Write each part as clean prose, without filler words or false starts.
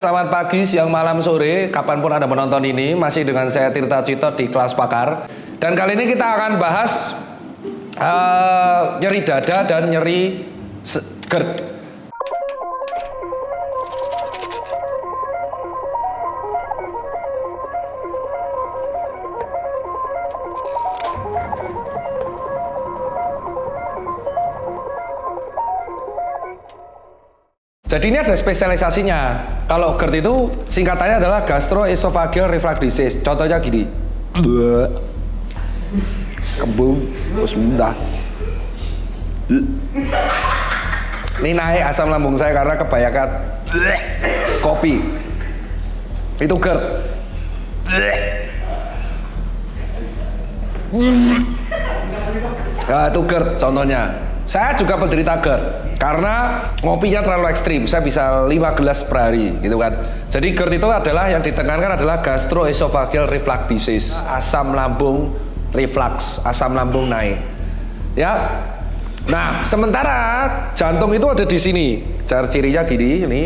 Selamat pagi, siang, malam, sore, kapanpun Anda menonton ini, masih dengan saya Tirta Cito di Kelas Pakar. Dan kali ini kita akan bahas nyeri dada dan nyeri GERD. Jadi ini ada spesialisasinya. Kalau GERD itu singkatannya adalah gastroesophageal reflux disease. Contohnya gini. Kembung, terus muntah. Ini naik asam lambung saya karena kebanyakan kopi. Itu GERD. Nah, itu GERD contohnya. Saya juga penderita GERD karena ngopinya terlalu ekstrim. Saya bisa 5 gelas per hari gitu kan. Jadi GERD itu adalah yang ditekankan adalah gastroesophageal reflux disease. Asam lambung reflux, asam lambung naik. Ya. Nah, sementara jantung itu ada di sini. Cirinya gini, ini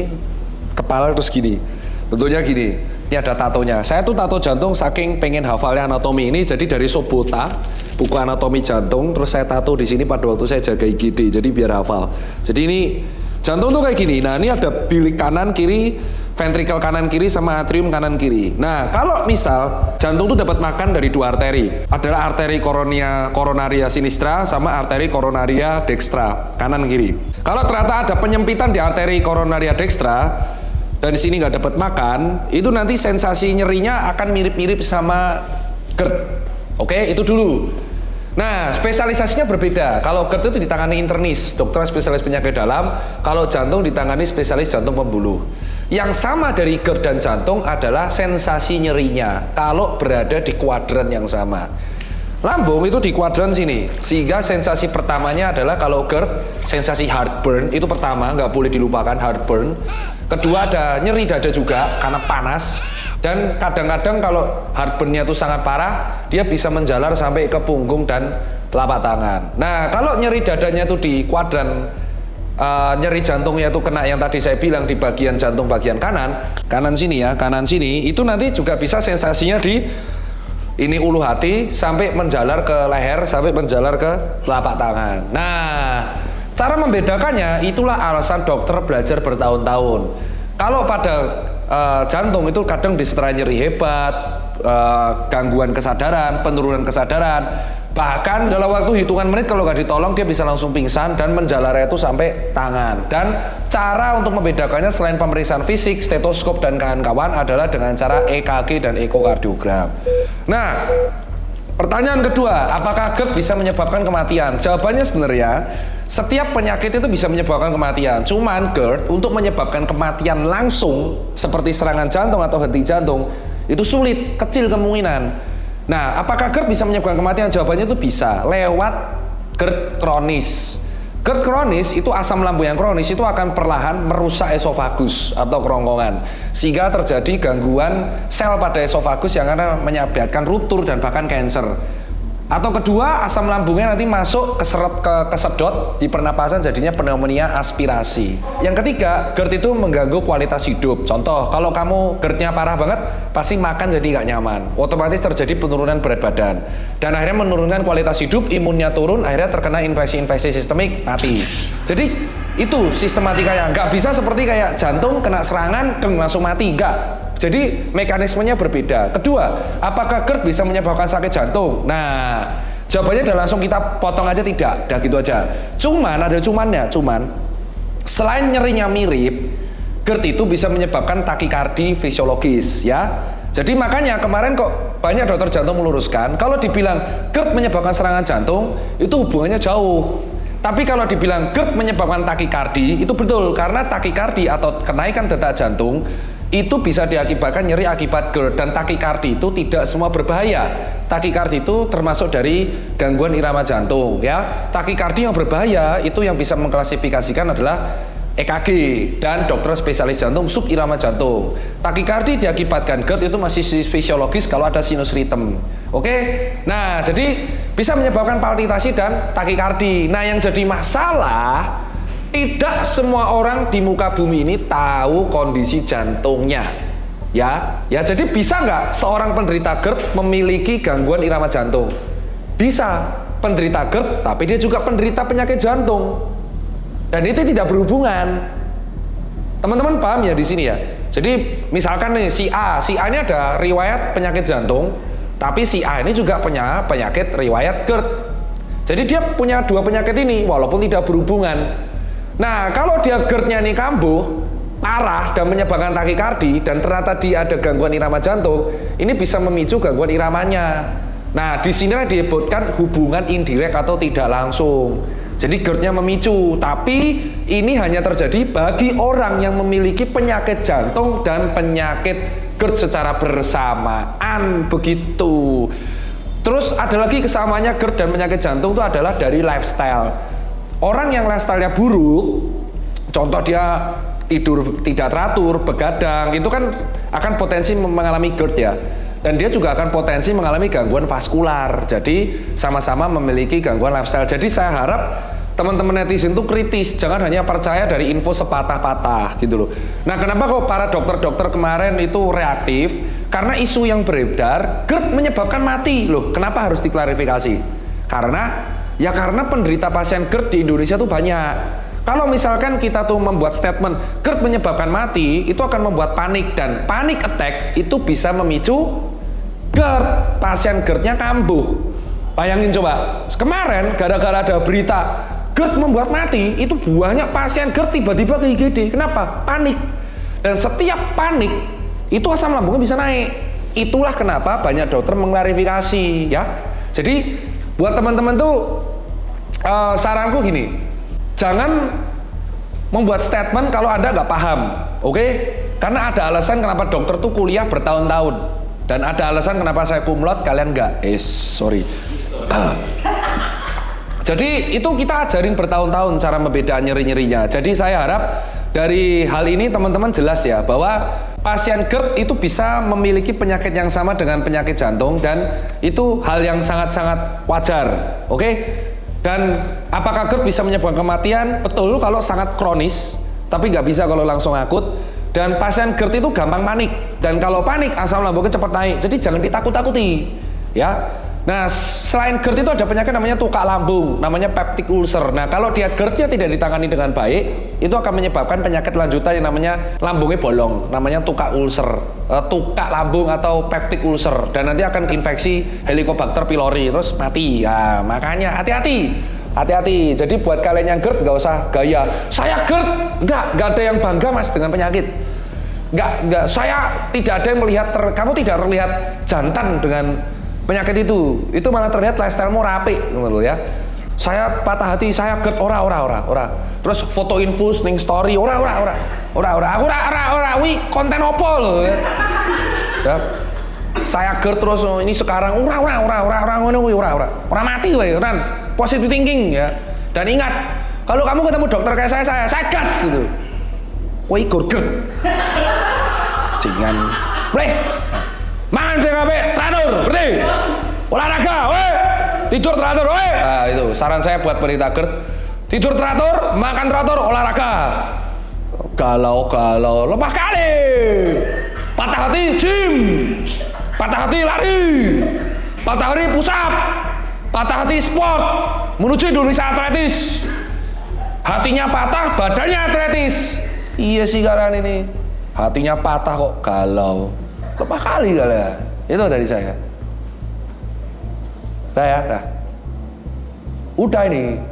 kepala terus gini. Bentuknya gini. Ini ada tatonya. Saya tuh tato jantung saking pengen hafalnya anatomi ini. Jadi dari Sobota, buku anatomi jantung, terus saya tato di sini pada waktu saya jaga IGD. Jadi biar hafal. Jadi ini jantung tuh kayak gini. Nah, ini ada bilik kanan kiri, ventrikel kanan kiri sama atrium kanan kiri. Nah, kalau misal jantung tuh dapat makan dari dua arteri. Adalah arteri coronaria sinistra sama arteri coronaria dextra, kanan kiri. Kalau ternyata ada penyempitan di arteri coronaria dextra dan di sini nggak dapat makan, itu nanti sensasi nyerinya akan mirip-mirip sama GERD. Oke, itu dulu. Nah, spesialisasinya berbeda. Kalau GERD itu ditangani internis, dokter spesialis penyakit dalam. Kalau jantung ditangani spesialis jantung pembuluh. Yang sama dari GERD dan jantung adalah sensasi nyerinya kalau berada di kuadran yang sama. Lambung itu di kuadran sini, sehingga sensasi pertamanya adalah kalau GERD, sensasi heartburn, itu pertama, nggak boleh dilupakan heartburn. Kedua ada nyeri dada juga karena panas, dan kadang-kadang kalau heartburnnya itu sangat parah, dia bisa menjalar sampai ke punggung dan telapak tangan. Nah, kalau nyeri dadanya itu di kuadran, nyeri jantungnya itu kena yang tadi saya bilang di bagian jantung bagian kanan, kanan sini ya, kanan sini, itu nanti juga bisa sensasinya di ini ulu hati sampai menjalar ke leher, sampai menjalar ke telapak tangan. Nah, cara membedakannya itulah alasan dokter belajar bertahun-tahun. Kalau pada jantung itu kadang disertai nyeri hebat, gangguan kesadaran, penurunan kesadaran, bahkan dalam waktu hitungan menit kalau nggak ditolong dia bisa langsung pingsan dan menjalarnya itu sampai tangan. Dan cara untuk membedakannya selain pemeriksaan fisik, stetoskop dan kawan-kawan adalah dengan cara EKG dan ekokardiogram. Nah, pertanyaan kedua, apakah GERD bisa menyebabkan kematian? Jawabannya sebenarnya setiap penyakit itu bisa menyebabkan kematian. Cuman GERD untuk menyebabkan kematian langsung seperti serangan jantung atau henti jantung itu sulit, kecil kemungkinan. Nah, apakah GERD bisa menyebabkan kematian? Jawabannya itu bisa lewat GERD kronis. GERD kronis itu asam lambung yang kronis itu akan perlahan merusak esofagus atau kerongkongan sehingga terjadi gangguan sel pada esofagus yang akan menyebabkan ruptur dan bahkan kanker. Atau kedua, asam lambungnya nanti masuk kesedot di pernapasan jadinya pneumonia aspirasi. Yang ketiga, GERD itu mengganggu kualitas hidup. Contoh, kalau kamu GERD-nya parah banget, pasti makan jadi nggak nyaman. Otomatis terjadi penurunan berat badan. Dan akhirnya menurunkan kualitas hidup, imunnya turun, akhirnya terkena infeksi-infeksi sistemik, mati. Jadi, itu sistematikanya. Nggak bisa seperti kayak jantung, kena serangan, dan langsung mati. Nggak. Jadi mekanismenya berbeda. Kedua, apakah GERD bisa menyebabkan sakit jantung? Nah, jawabannya udah langsung kita potong aja tidak, udah gitu aja. Cuman ada cumannya, selain nyerinya mirip, GERD itu bisa menyebabkan takikardi fisiologis ya. Jadi makanya kemarin kok banyak dokter jantung meluruskan, kalau dibilang GERD menyebabkan serangan jantung, itu hubungannya jauh. Tapi kalau dibilang GERD menyebabkan takikardi, itu betul, karena takikardi atau kenaikan detak jantung itu bisa diakibatkan nyeri akibat GERD, dan takikardi itu tidak semua berbahaya. Takikardi itu termasuk dari gangguan irama jantung ya. Takikardi yang berbahaya itu yang bisa mengklasifikasikan adalah EKG dan dokter spesialis jantung subirama jantung. Takikardi diakibatkan GERD itu masih fisiologis kalau ada sinus rhythm. Oke? Nah, jadi bisa menyebabkan palpitasi dan takikardi. Nah, yang jadi masalah Tidak semua orang di muka bumi ini tahu kondisi jantungnya. Ya, jadi bisa nggak seorang penderita GERD memiliki gangguan irama jantung? Bisa, penderita GERD, tapi dia juga penderita penyakit jantung. Dan itu tidak berhubungan. Teman-teman paham ya di sini ya? Jadi misalkan nih si A ini ada riwayat penyakit jantung, tapi si A ini juga punya penyakit riwayat GERD. Jadi dia punya dua penyakit ini walaupun tidak berhubungan. Nah, kalau dia GERD-nya ini kambuh, parah dan menyebabkan takikardi dan ternyata dia ada gangguan irama jantung, ini bisa memicu gangguan iramanya. Nah, disinilah disebutkan hubungan indirek atau tidak langsung. Jadi GERD-nya memicu, tapi ini hanya terjadi bagi orang yang memiliki penyakit jantung dan penyakit GERD secara bersamaan, begitu. Terus ada lagi kesamaannya GERD dan penyakit jantung itu adalah dari lifestyle. Orang yang lifestyle-nya buruk, contoh dia tidur tidak teratur, begadang, itu kan akan potensi mengalami GERD ya. Dan dia juga akan potensi mengalami gangguan vaskular. Jadi sama-sama memiliki gangguan lifestyle. Jadi saya harap teman-teman netizen itu kritis, jangan hanya percaya dari info sepatah-patah gitu loh. Nah, kenapa kok para dokter-dokter kemarin itu reaktif? Karena isu yang beredar, GERD menyebabkan mati loh. Kenapa harus diklarifikasi? Karena penderita pasien GERD di Indonesia tuh banyak. Kalau misalkan kita tuh membuat statement GERD menyebabkan mati, itu akan membuat panik, dan panic attack itu bisa memicu GERD. Pasien GERD-nya kambuh. Bayangin coba, kemarin gara-gara ada berita GERD membuat mati, itu banyak pasien GERD tiba-tiba ke IGD. Kenapa? Panik. Dan setiap panik itu asam lambungnya bisa naik. Itulah kenapa banyak dokter mengklarifikasi ya. Jadi buat teman-teman tuh saranku gini, jangan membuat statement kalau Anda nggak paham, oke? Karena ada alasan kenapa dokter tuh kuliah bertahun-tahun, dan ada alasan kenapa saya kumlot, kalian nggak. Sorry. Jadi itu kita ajarin bertahun-tahun cara membedakan nyeri-nyerinya. Jadi saya harap dari hal ini teman-teman jelas ya, bahwa pasien GERD itu bisa memiliki penyakit yang sama dengan penyakit jantung, dan itu hal yang sangat-sangat wajar, oke? Dan apakah GERD bisa menyebabkan kematian? Betul kalau sangat kronis, tapi nggak bisa kalau langsung akut. Dan pasien GERD itu gampang panik, dan kalau panik asam lambungnya cepat naik. Jadi jangan ditakut-takuti, ya. Nah, selain GERD itu ada penyakit namanya tukak lambung, namanya peptic ulcer. Nah, kalau dia GERD-nya tidak ditangani dengan baik, itu akan menyebabkan penyakit lanjutan yang namanya lambungnya bolong, namanya tukak ulcer, tukak lambung atau peptic ulcer, dan nanti akan infeksi Helicobacter pylori, terus mati. Ya, makanya hati-hati. Jadi buat kalian yang GERD nggak usah gaya, saya GERD, nggak ada yang bangga mas dengan penyakit. Nggak, saya tidak ada yang melihat, kamu tidak terlihat jantan dengan penyakit itu malah terlihat lifestyle-mu rapi, gitu ya. Saya patah hati, saya GERD, ora. Terus foto infus ning story, ora. Aku ora, wi konten opo lho ya. Ya. Saya GERD terus ini sekarang ora ngono kuwi ora mati kowe, kan. Positive thinking ya. Dan ingat, kalau kamu ketemu dokter kayak saya gas gitu. Kowe GERD. Jangan boleh. Mangan sing apik, teratur, berarti olahraga, weh, tidur teratur, weh. Nah, itu saran saya buat penderita GERD. Tidur teratur, makan teratur, olahraga. Galau, lemah kali. Patah hati, gym. Patah hati, lari. Patah hati, push up. Patah hati, sport. Menuju Indonesia atletis. Hatinya patah, badannya atletis. Iya sih kalian ini. Hatinya patah kok galau. Lemah kali kalian. Itu dari saya. Dah ya, dah. Udah ini.